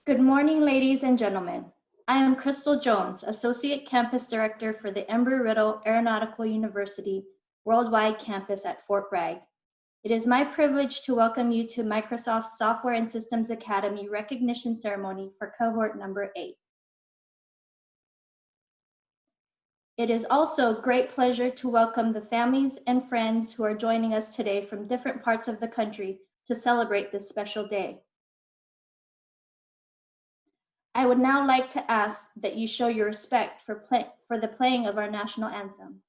Good morning, ladies and gentlemen. I am Crystal Jones, Associate Campus Director for the Embry-Riddle Aeronautical University Worldwide Campus at Fort Bragg. It is my privilege to welcome you to Microsoft's Software and Systems Academy recognition ceremony for cohort number 8. It is also a great pleasure to welcome the families and friends who are joining us today from different parts of the country to celebrate this special day. I would now like to ask that you show your respect for the playing of our national anthem.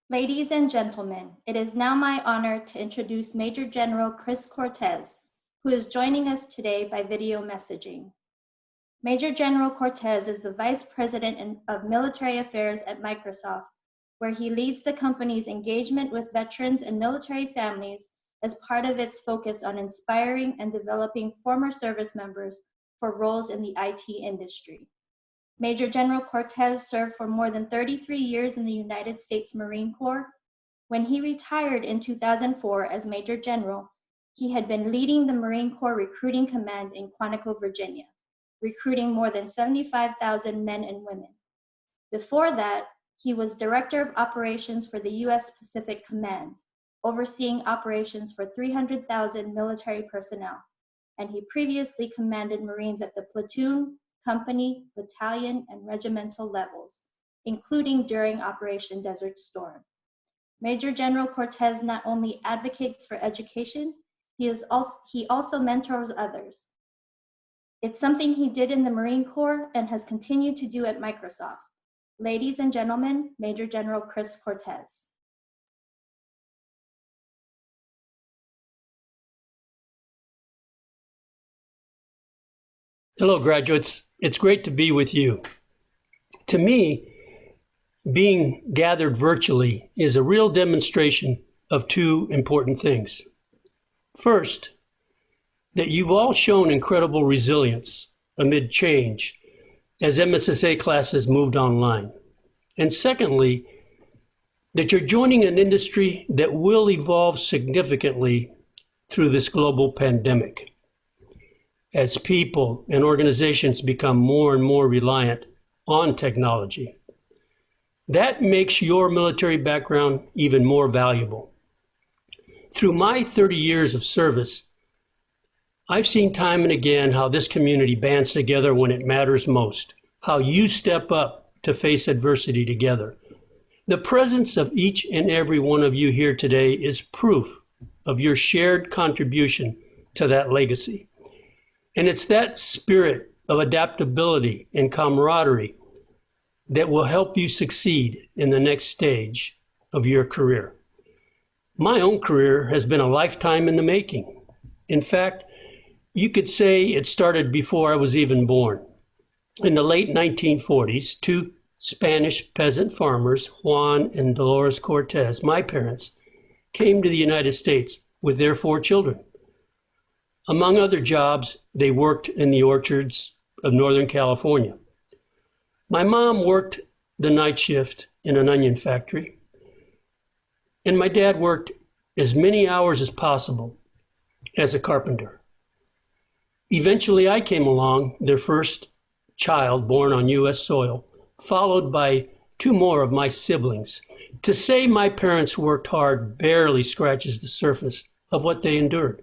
Ladies and gentlemen, it is now my honor to introduce Major General Chris Cortez, who is joining us today by video messaging. Major General Cortez is the Vice President of Military Affairs at Microsoft, where he leads the company's engagement with veterans and military families as part of its focus on inspiring and developing former service members for roles in the IT industry. Major General Cortez served for more than 33 years in the United States Marine Corps. When he retired in 2004 as Major General, he had been leading the Marine Corps Recruiting Command in Quantico, Virginia, recruiting more than 75,000 men and women. Before that, he was Director of Operations for the U.S. Pacific Command, overseeing operations for 300,000 military personnel, and he previously commanded Marines at the platoon, company, battalion, and regimental levels, including during Operation Desert Storm. Major General Cortez not only advocates for education, he also mentors others. It's something he did in the Marine Corps and has continued to do at Microsoft. Ladies and gentlemen, Major General Chris Cortez. Hello, graduates. It's great to be with you. To me, being gathered virtually is a real demonstration of two important things. First, that you've all shown incredible resilience amid change as MSSA classes moved online. And secondly, that you're joining an industry that will evolve significantly through this global pandemic. As people and organizations become more and more reliant on technology. That makes your military background even more valuable. Through my 30 years of service, I've seen time and again how this community bands together when it matters most, how you step up to face adversity together. The presence of each and every one of you here today is proof of your shared contribution to that legacy. And it's that spirit of adaptability and camaraderie that will help you succeed in the next stage of your career. My own career has been a lifetime in the making. In fact, you could say it started before I was even born. In the late 1940s, two Spanish peasant farmers, Juan and Dolores Cortez, my parents, came to the United States with their 4 children. Among other jobs, they worked in the orchards of Northern California. My mom worked the night shift in an onion factory, and my dad worked as many hours as possible as a carpenter. Eventually, I came along, their first child born on U.S. soil, followed by 2 more of my siblings. To say my parents worked hard barely scratches the surface of what they endured.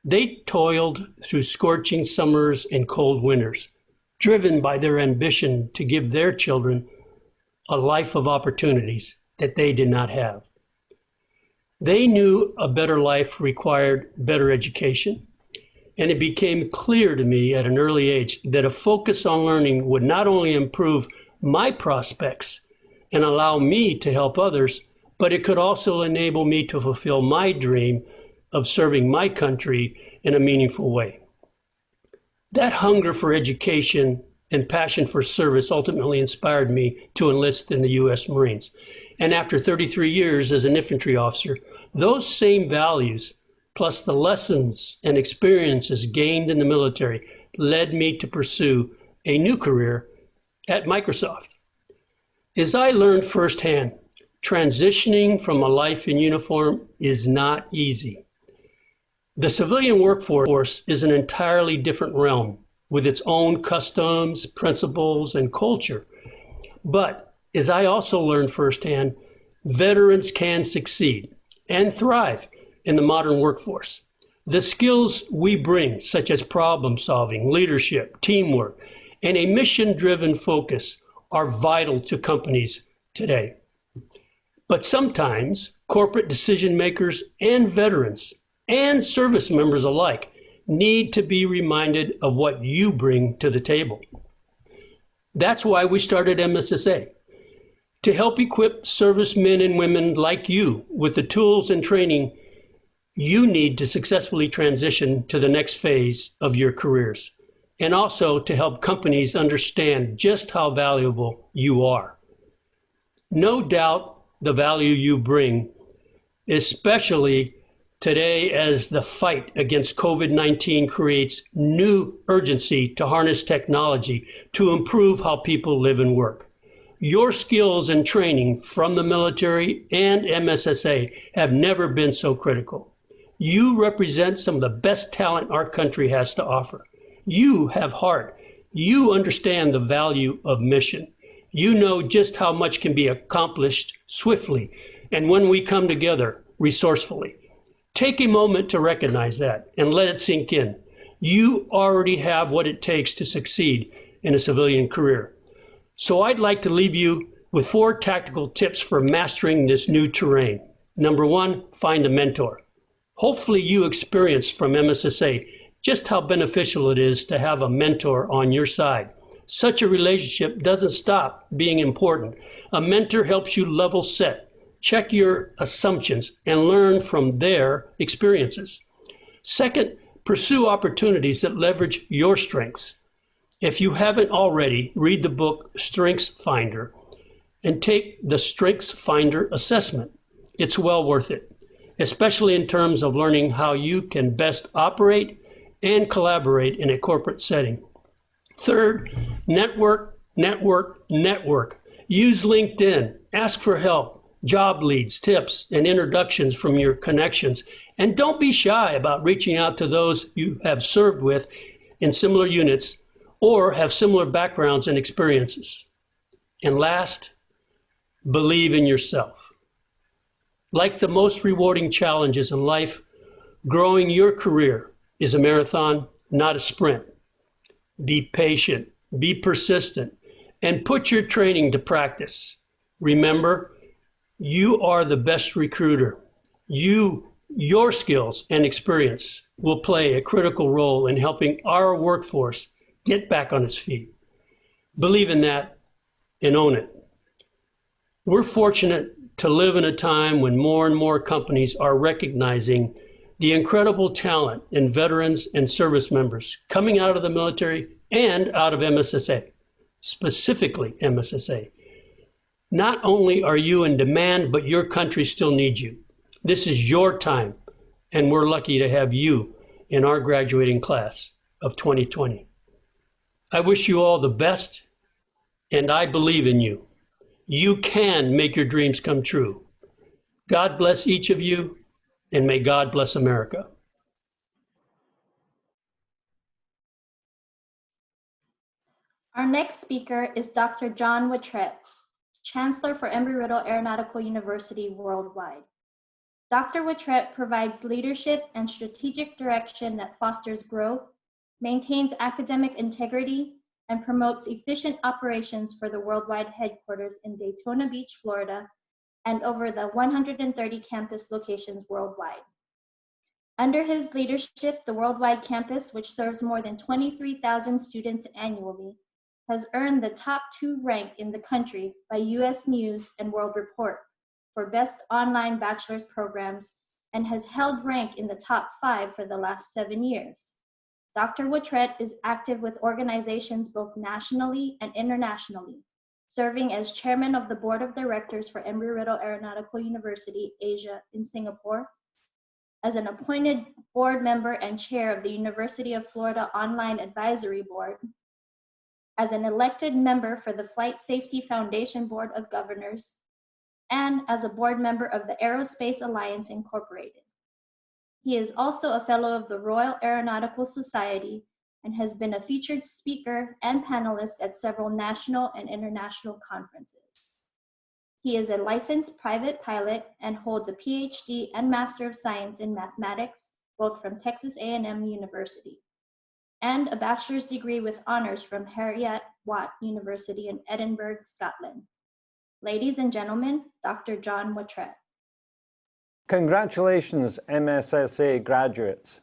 They toiled through scorching summers and cold winters, driven by their ambition to give their children a life of opportunities that they did not have. They knew a better life required better education, and it became clear to me at an early age that a focus on learning would not only improve my prospects and allow me to help others, but it could also enable me to fulfill my dream of serving my country in a meaningful way. That hunger for education and passion for service ultimately inspired me to enlist in the U.S. Marines. And after 33 years as an infantry officer, those same values, plus the lessons and experiences gained in the military, led me to pursue a new career at Microsoft. As I learned firsthand, transitioning from a life in uniform is not easy. The civilian workforce is an entirely different realm with its own customs, principles, and culture. But as I also learned firsthand, veterans can succeed and thrive in the modern workforce. The skills we bring, such as problem solving, leadership, teamwork, and a mission-driven focus, are vital to companies today. But sometimes corporate decision makers and veterans and service members alike need to be reminded of what you bring to the table. That's why we started MSSA, to help equip servicemen and women like you with the tools and training you need to successfully transition to the next phase of your careers, and also to help companies understand just how valuable you are. No doubt the value you bring, especially today as the fight against COVID-19 creates new urgency to harness technology to improve how people live and work. Your skills and training from the military and MSSA have never been so critical. You represent some of the best talent our country has to offer. You have heart. You understand the value of mission. You know just how much can be accomplished swiftly, and when we come together, resourcefully. Take a moment to recognize that and let it sink in. You already have what it takes to succeed in a civilian career. So I'd like to leave you with 4 tactical tips for mastering this new terrain. Number 1, find a mentor. Hopefully you experienced from MSSA just how beneficial it is to have a mentor on your side. Such a relationship doesn't stop being important. A mentor helps you level set, check your assumptions, and learn from their experiences. Second, pursue opportunities that leverage your strengths. If you haven't already, read the book Strengths Finder and take the Strengths Finder assessment. It's well worth it, especially in terms of learning how you can best operate and collaborate in a corporate setting. Third, network, network, network. Use LinkedIn, ask for help, job leads, tips, and introductions from your connections. And don't be shy about reaching out to those you have served with in similar units or have similar backgrounds and experiences. And last, believe in yourself. Like the most rewarding challenges in life, growing your career is a marathon, not a sprint. Be patient, be persistent, and put your training to practice. Remember, you are the best recruiter. Your skills and experience will play a critical role in helping our workforce get back on its feet. Believe in that and own it. We're fortunate to live in a time when more and more companies are recognizing the incredible talent in veterans and service members coming out of the military and out of MSSA, specifically MSSA. Not only are you in demand, but your country still needs you. This is your time, and we're lucky to have you in our graduating class of 2020. I wish you all the best, and I believe in you. You can make your dreams come true. God bless each of you, and may God bless America. Our next speaker is Dr. John Wittret, Chancellor for Embry-Riddle Aeronautical University Worldwide. Dr. Wittret provides leadership and strategic direction that fosters growth, maintains academic integrity, and promotes efficient operations for the worldwide headquarters in Daytona Beach, Florida, and over the 130 campus locations worldwide. Under his leadership, the worldwide campus, which serves more than 23,000 students annually, has earned the top 2 rank in the country by US News and World Report for best online bachelor's programs and has held rank in the top 5 for the last 7 years. Dr. Wittret is active with organizations both nationally and internationally, serving as chairman of the board of directors for Embry-Riddle Aeronautical University, Asia in Singapore, as an appointed board member and chair of the University of Florida Online Advisory Board, as an elected member for the Flight Safety Foundation Board of Governors, and as a board member of the Aerospace Alliance Incorporated. He is also a fellow of the Royal Aeronautical Society and has been a featured speaker and panelist at several national and international conferences. He is a licensed private pilot and holds a PhD and Master of Science in Mathematics, both from Texas A&M University, and a bachelor's degree with honors from Heriot-Watt University in Edinburgh, Scotland. Ladies and gentlemen, Dr. John Wittret. Congratulations, MSSA graduates.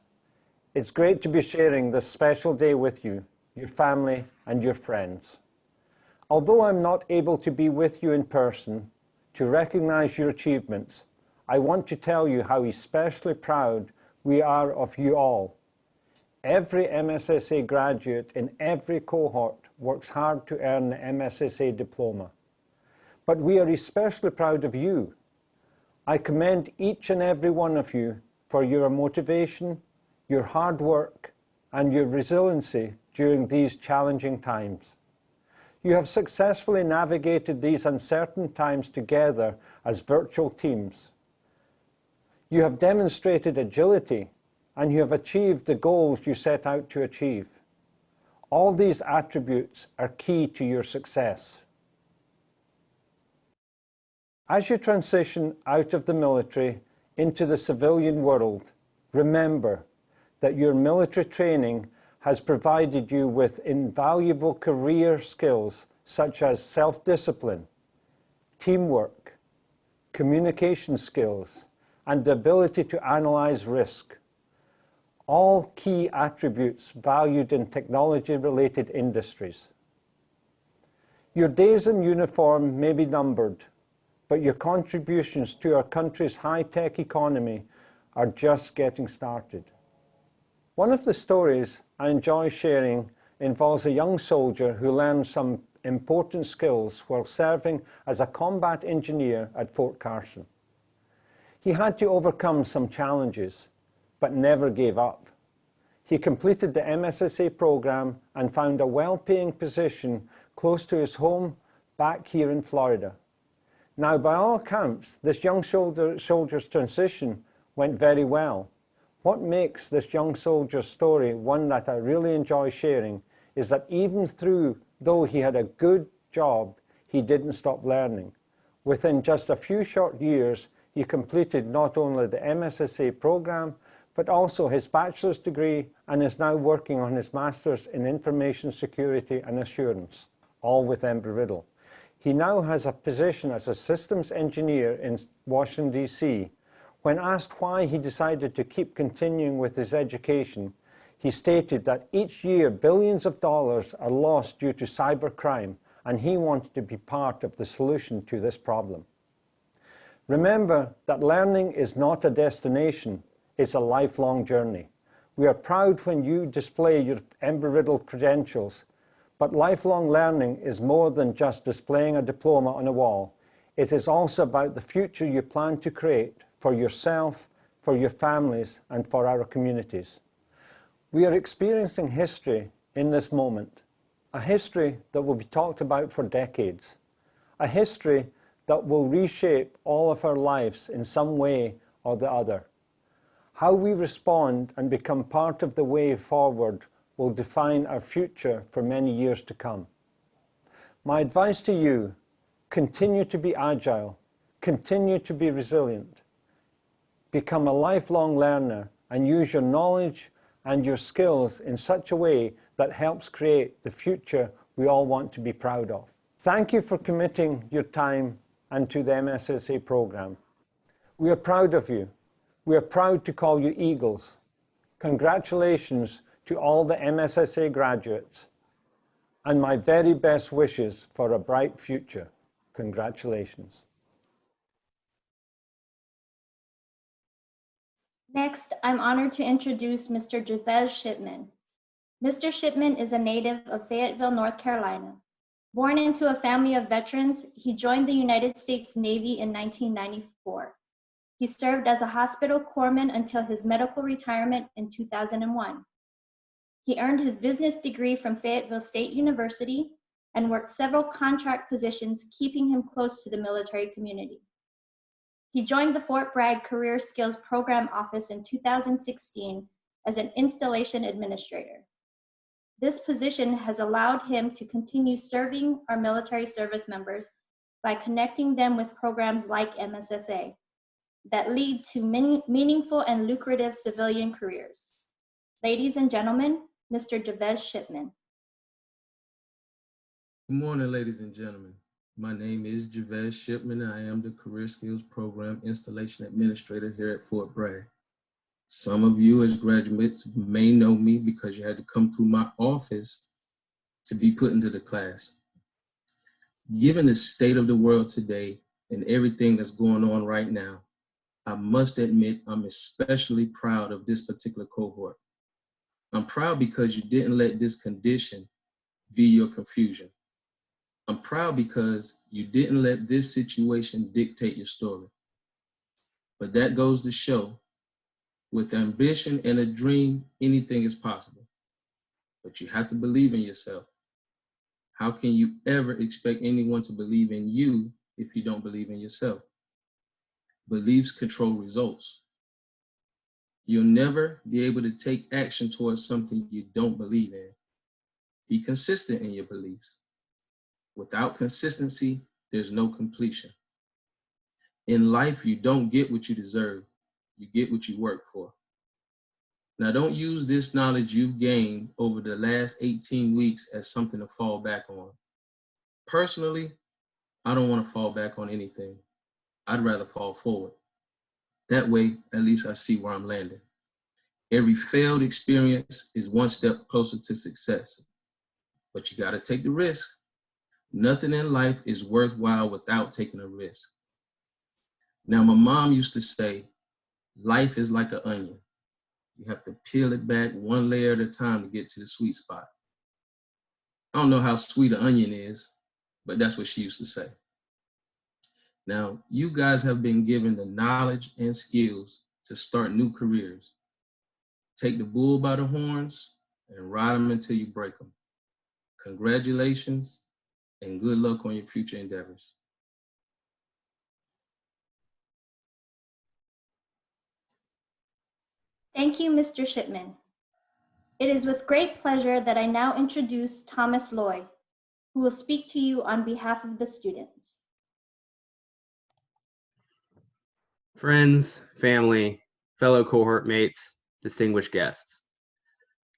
It's great to be sharing this special day with you, your family, and your friends. Although I'm not able to be with you in person to recognize your achievements, I want to tell you how especially proud we are of you all. Every MSSA graduate in every cohort works hard to earn the MSSA diploma. But we are especially proud of you. I commend each and every one of you for your motivation, your hard work, and your resiliency during these challenging times. You have successfully navigated these uncertain times together as virtual teams. You have demonstrated agility, and you have achieved the goals you set out to achieve. All these attributes are key to your success. As you transition out of the military into the civilian world, remember that your military training has provided you with invaluable career skills such as self-discipline, teamwork, communication skills, and the ability to analyze risk. All key attributes valued in technology-related industries. Your days in uniform may be numbered, but your contributions to our country's high-tech economy are just getting started. One of the stories I enjoy sharing involves a young soldier who learned some important skills while serving as a combat engineer at Fort Carson. He had to overcome some challenges, but never gave up. He completed the MSSA program and found a well-paying position close to his home back here in Florida. Now, by all accounts, this young soldier's transition went very well. What makes this young soldier's story one that I really enjoy sharing is that even though he had a good job, he didn't stop learning. Within just a few short years, he completed not only the MSSA program, but also his bachelor's degree and is now working on his master's in information security and assurance, all with Embry-Riddle. He now has a position as a systems engineer in Washington, D.C. When asked why he decided to keep continuing with his education, he stated that each year billions of dollars are lost due to cybercrime, and he wanted to be part of the solution to this problem. Remember that learning is not a destination, is a lifelong journey. We are proud when you display your Embry-Riddle credentials, but lifelong learning is more than just displaying a diploma on a wall. It is also about the future you plan to create for yourself, for your families, and for our communities. We are experiencing history in this moment, a history that will be talked about for decades, a history that will reshape all of our lives in some way or the other. How we respond and become part of the way forward will define our future for many years to come. My advice to you, continue to be agile, continue to be resilient, become a lifelong learner and use your knowledge and your skills in such a way that helps create the future we all want to be proud of. Thank you for committing your time and to the MSSA program. We are proud of you. We are proud to call you Eagles. Congratulations to all the MSSA graduates, and my very best wishes for a bright future. Congratulations. Next, I'm honored to introduce Mr. Javez Shipman. Mr. Shipman is a native of Fayetteville, North Carolina. Born into a family of veterans, he joined the United States Navy in 1994. He served as a hospital corpsman until his medical retirement in 2001. He earned his business degree from Fayetteville State University and worked several contract positions, keeping him close to the military community. He joined the Fort Bragg Career Skills Program Office in 2016 as an installation administrator. This position has allowed him to continue serving our military service members by connecting them with programs like MSSA that lead to meaningful and lucrative civilian careers. Ladies and gentlemen, Mr. Javez Shipman. Good morning, ladies and gentlemen. My name is Javez Shipman, and I am the Career Skills Program Installation Administrator here at Fort Bragg. Some of you as graduates may know me because you had to come through my office to be put into the class. Given the state of the world today and everything that's going on right now, I must admit I'm especially proud of this particular cohort. I'm proud because you didn't let this condition be your confusion. I'm proud because you didn't let this situation dictate your story. But that goes to show, with ambition and a dream, anything is possible. But you have to believe in yourself. How can you ever expect anyone to believe in you if you don't believe in yourself? Beliefs control results. You'll never be able to take action towards something you don't believe in. Be consistent in your beliefs. Without consistency, there's no completion. In life, you don't get what you deserve. You get what you work for. Now, don't use this knowledge you've gained over the last 18 weeks as something to fall back on. Personally, I don't want to fall back on anything. I'd rather fall forward. That way, at least I see where I'm landing. Every failed experience is one step closer to success. But you got to take the risk. Nothing in life is worthwhile without taking a risk. Now, my mom used to say, life is like an onion. You have to peel it back one layer at a time to get to the sweet spot. I don't know how sweet an onion is, but that's what she used to say. Now, you guys have been given the knowledge and skills to start new careers. Take the bull by the horns and ride them until you break them. Congratulations and good luck on your future endeavors. Thank you, Mr. Shipman. It is with great pleasure that I now introduce Thomas Loy, who will speak to you on behalf of the students. Friends, family, fellow cohort mates, distinguished guests.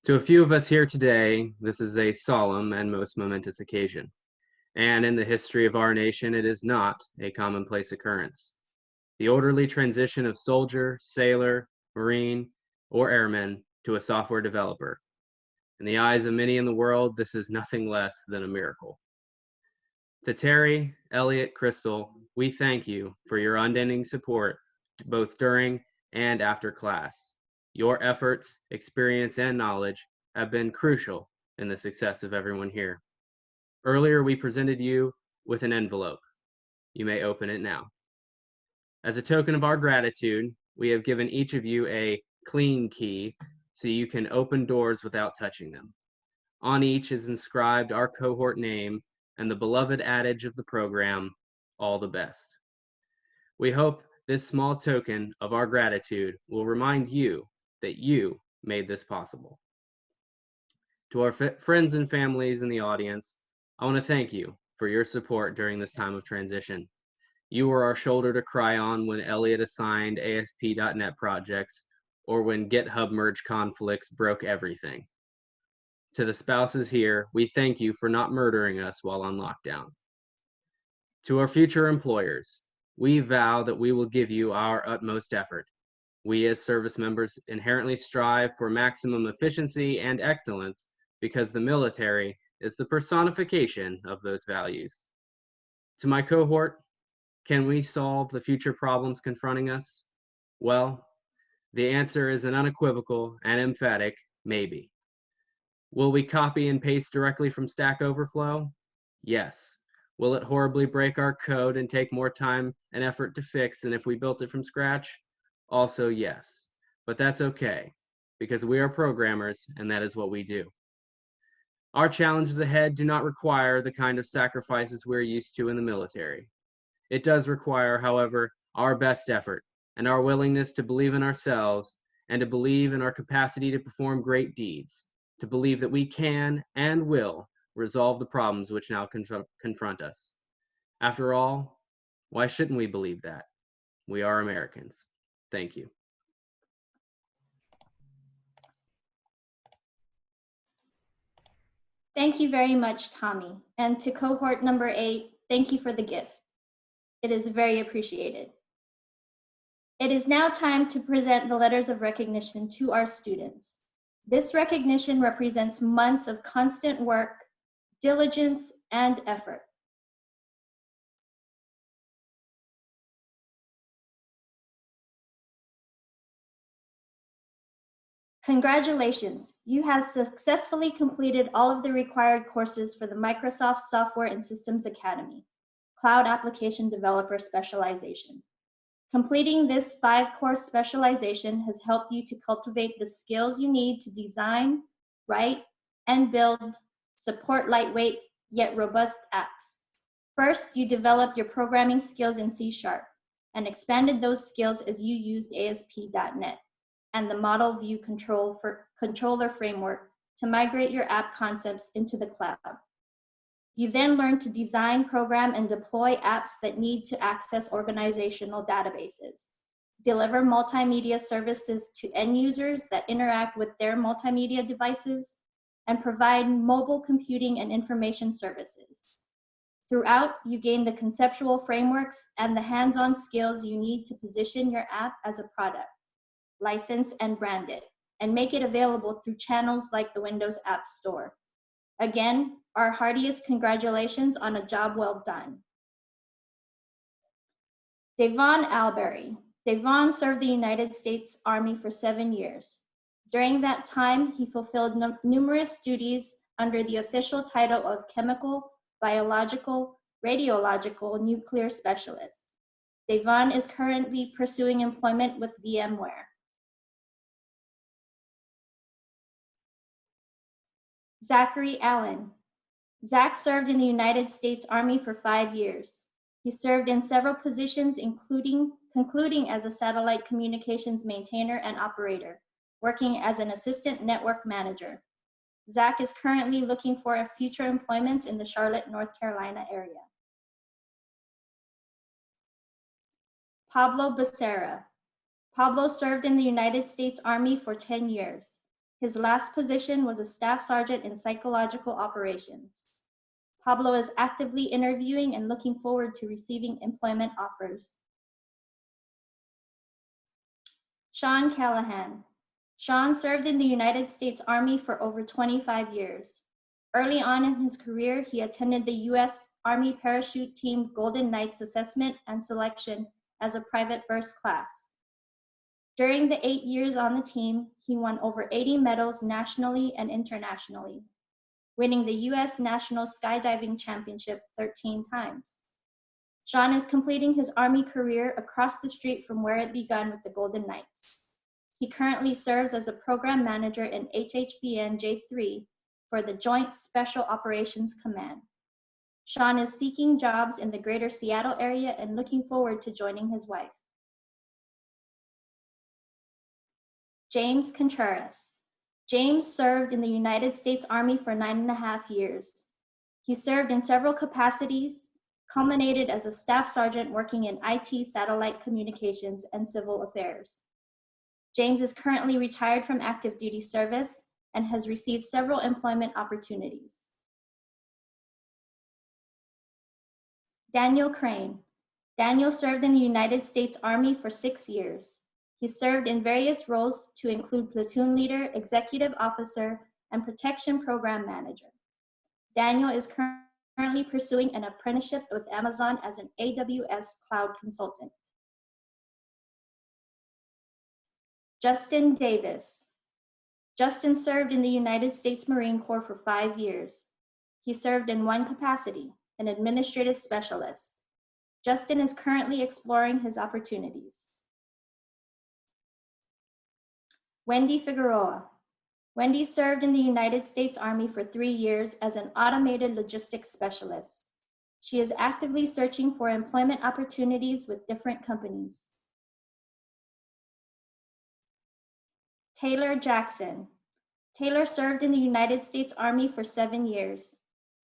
To a few of us here today, this is a solemn and most momentous occasion. And in the history of our nation, it is not a commonplace occurrence. The orderly transition of soldier, sailor, Marine, or airman to a software developer. In the eyes of many in the world, this is nothing less than a miracle. To Terry, Elliot, Crystal, we thank you for your unending support both during and after class. Your efforts, experience, and knowledge have been crucial in the success of everyone here. Earlier, we presented you with an envelope. You may open it now. As a token of our gratitude, we have given each of you a clean key so you can open doors without touching them. On each is inscribed our cohort name and the beloved adage of the program, all the best. We hope this small token of our gratitude will remind you that you made this possible. To our friends and families in the audience, I want to thank you for your support during this time of transition. You were our shoulder to cry on when Elliot assigned ASP.NET projects or when GitHub merge conflicts broke everything. To the spouses here, we thank you for not murdering us while on lockdown. To our future employers, we vow that we will give you our utmost effort. We as service members inherently strive for maximum efficiency and excellence because the military is the personification of those values. To my cohort, can we solve the future problems confronting us? Well, the answer is an unequivocal and emphatic maybe. Will we copy and paste directly from Stack Overflow? Yes. Will it horribly break our code and take more time and effort to fix than if we built it from scratch? Also yes. But that's okay, because we are programmers and that is what we do. Our challenges ahead do not require the kind of sacrifices we're used to in the military. It does require, however, our best effort and our willingness to believe in ourselves and to believe in our capacity to perform great deeds, to believe that we can and will resolve the problems which now confront us. After all, why shouldn't we believe that? We are Americans. Thank you. Thank you very much, Tommy. And to cohort number 8, thank you for the gift. It is very appreciated. It is now time to present the letters of recognition to our students. This recognition represents months of constant work, diligence, and effort. Congratulations, you have successfully completed all of the required courses for the Microsoft Software and Systems Academy, Cloud Application Developer Specialization. Completing this 5-course specialization has helped you to cultivate the skills you need to design, write, and build, support lightweight yet robust apps. First, you developed your programming skills in C# and expanded those skills as you used ASP.NET and the Model View Controller framework to migrate your app concepts into the cloud. You then learn to design, program, and deploy apps that need to access organizational databases, deliver multimedia services to end users that interact with their multimedia devices, and provide mobile computing and information services. Throughout, you gain the conceptual frameworks and the hands-on skills you need to position your app as a product, license and brand it, and make it available through channels like the Windows App Store. Again, our heartiest congratulations on a job well done. Devon Alberry. Devon served the United States Army for 7 years. During that time, he fulfilled numerous duties under the official title of Chemical, Biological, Radiological, Nuclear Specialist. Devon is currently pursuing employment with VMware. Zachary Allen. Zach served in the United States Army for 5 years. He served in several positions, concluding as a satellite communications maintainer and operator, working as an assistant network manager. Zach is currently looking for a future employment in the Charlotte, North Carolina area. Pablo Becerra. Pablo served in the United States Army for 10 years. His last position was a staff sergeant in psychological operations. Pablo is actively interviewing and looking forward to receiving employment offers. Sean Callahan. Sean served in the United States Army for over 25 years. Early on in his career, he attended the U.S. Army Parachute Team Golden Knights Assessment and Selection as a private first class. During the 8 years on the team, he won over 80 medals nationally and internationally, winning the U.S. National Skydiving Championship 13 times. Sean is completing his Army career across the street from where it began with the Golden Knights. He currently serves as a program manager in HHBN J3 for the Joint Special Operations Command. Sean is seeking jobs in the greater Seattle area and looking forward to joining his wife. James Contreras. James served in the United States Army for 9.5 years. He served in several capacities, culminated as a staff sergeant working in IT, satellite communications, and civil affairs. James is currently retired from active duty service and has received several employment opportunities. Daniel Crane. Daniel served in the United States Army for 6 years. He served in various roles to include platoon leader, executive officer, and protection program manager. Daniel is currently pursuing an apprenticeship with Amazon as an AWS cloud consultant. Justin Davis. Justin served in the United States Marine Corps for 5 years. He served in one capacity, an administrative specialist. Justin is currently exploring his opportunities. Wendy Figueroa. Wendy served in the United States Army for 3 years as an automated logistics specialist. She is actively searching for employment opportunities with different companies. Taylor Jackson. Taylor served in the United States Army for 7 years.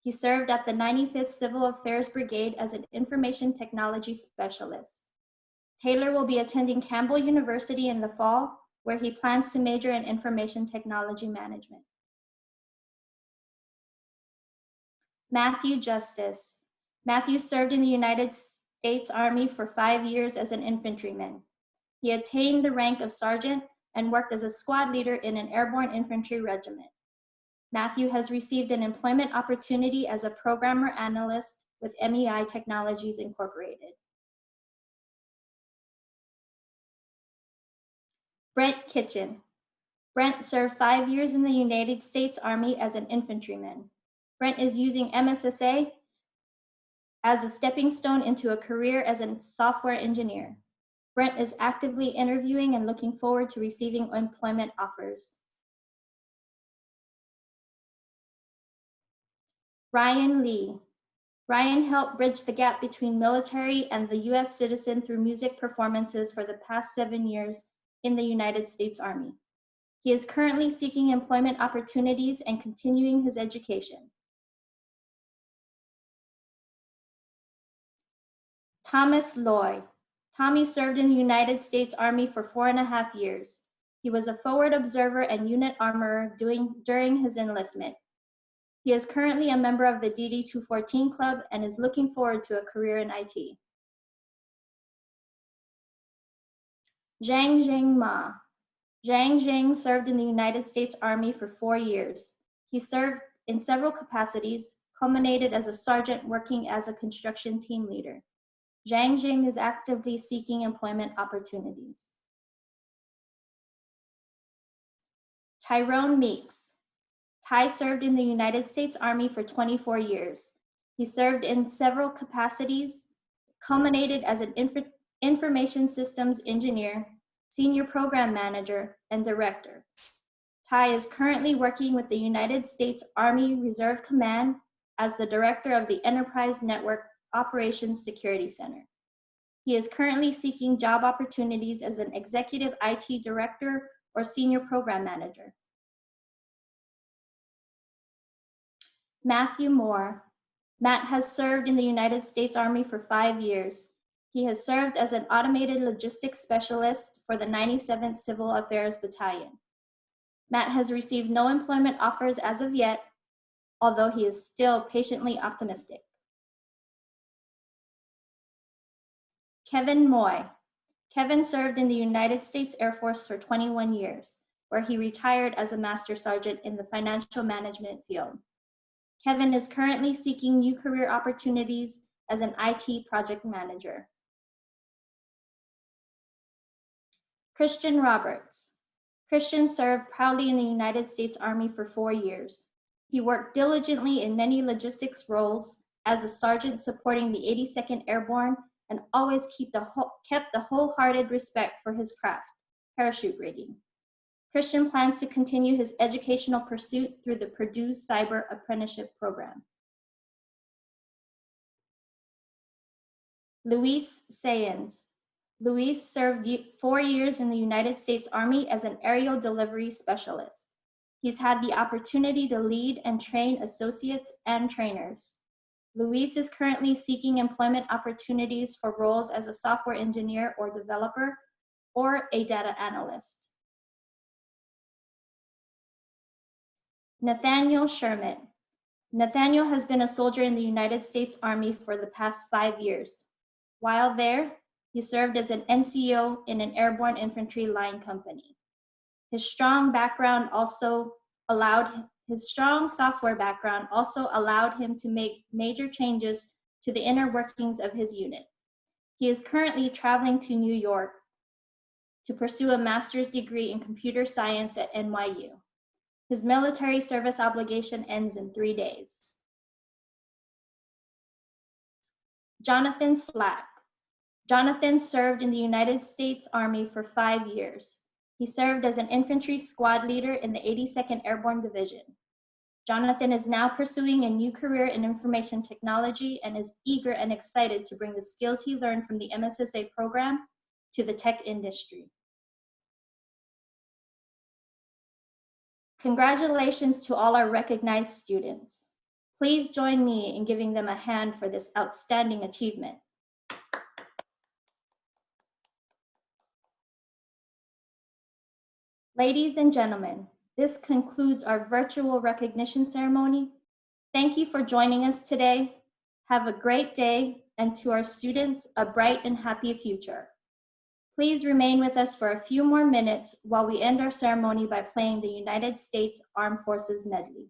He served at the 95th Civil Affairs Brigade as an information technology specialist. Taylor will be attending Campbell University in the fall, where he plans to major in information technology management. Matthew Justice. Matthew served in the United States Army for 5 years as an infantryman. He attained the rank of sergeant and worked as a squad leader in an airborne infantry regiment. Matthew has received an employment opportunity as a programmer analyst with MEI Technologies Incorporated. Brent Kitchen. Brent served 5 years in the United States Army as an infantryman. Brent is using MSSA as a stepping stone into a career as a software engineer. Brent is actively interviewing and looking forward to receiving employment offers. Ryan Lee. Ryan helped bridge the gap between military and the US citizen through music performances for the past 7 years in the United States Army. He is currently seeking employment opportunities and continuing his education. Thomas Loy. Tommy served in the United States Army for 4.5 years. He was a forward observer and unit armorer during his enlistment. He is currently a member of the DD-214 Club and is looking forward to a career in IT. Zhang Zheng Ma. Zhang Zheng served in the United States Army for 4 years. He served in several capacities, culminated as a sergeant working as a construction team leader. Zhang Zheng is actively seeking employment opportunities. Tyrone Meeks. Ty served in the United States Army for 24 years. He served in several capacities, culminated as an information systems engineer, senior program manager, and director. Ty is currently working with the United States Army Reserve Command as the director of the Enterprise Network Operations Security Center. He is currently seeking job opportunities as an executive IT director or senior program manager. Matthew Moore. Matt has served in the United States Army for 5 years. He has served as an automated logistics specialist for the 97th Civil Affairs Battalion. Matt has received no employment offers as of yet, although he is still patiently optimistic. Kevin Moy. Kevin served in the United States Air Force for 21 years, where he retired as a master sergeant in the financial management field. Kevin is currently seeking new career opportunities as an IT project manager. Christian Roberts. Christian served proudly in the United States Army for 4 years. He worked diligently in many logistics roles as a sergeant supporting the 82nd Airborne and always kept the wholehearted respect for his craft, parachute rigging. Christian plans to continue his educational pursuit through the Purdue Cyber Apprenticeship Program. Luis Sayens. Luis served 4 years in the United States Army as an aerial delivery specialist. He's had the opportunity to lead and train associates and trainers. Luis is currently seeking employment opportunities for roles as a software engineer or developer or a data analyst. Nathaniel Sherman. Nathaniel has been a soldier in the United States Army for the past 5 years. While there, he served as an NCO in an airborne infantry line company. His strong software background also allowed him to make major changes to the inner workings of his unit. He is currently traveling to New York to pursue a master's degree in computer science at NYU. His military service obligation ends in 3 days. Jonathan Slack. Jonathan served in the United States Army for 5 years. He served as an infantry squad leader in the 82nd Airborne Division. Jonathan is now pursuing a new career in information technology and is eager and excited to bring the skills he learned from the MSSA program to the tech industry. Congratulations to all our recognized students. Please join me in giving them a hand for this outstanding achievement. Ladies and gentlemen, this concludes our virtual recognition ceremony. Thank you for joining us today. Have a great day, and to our students, a bright and happy future. Please remain with us for a few more minutes while we end our ceremony by playing the United States Armed Forces medley.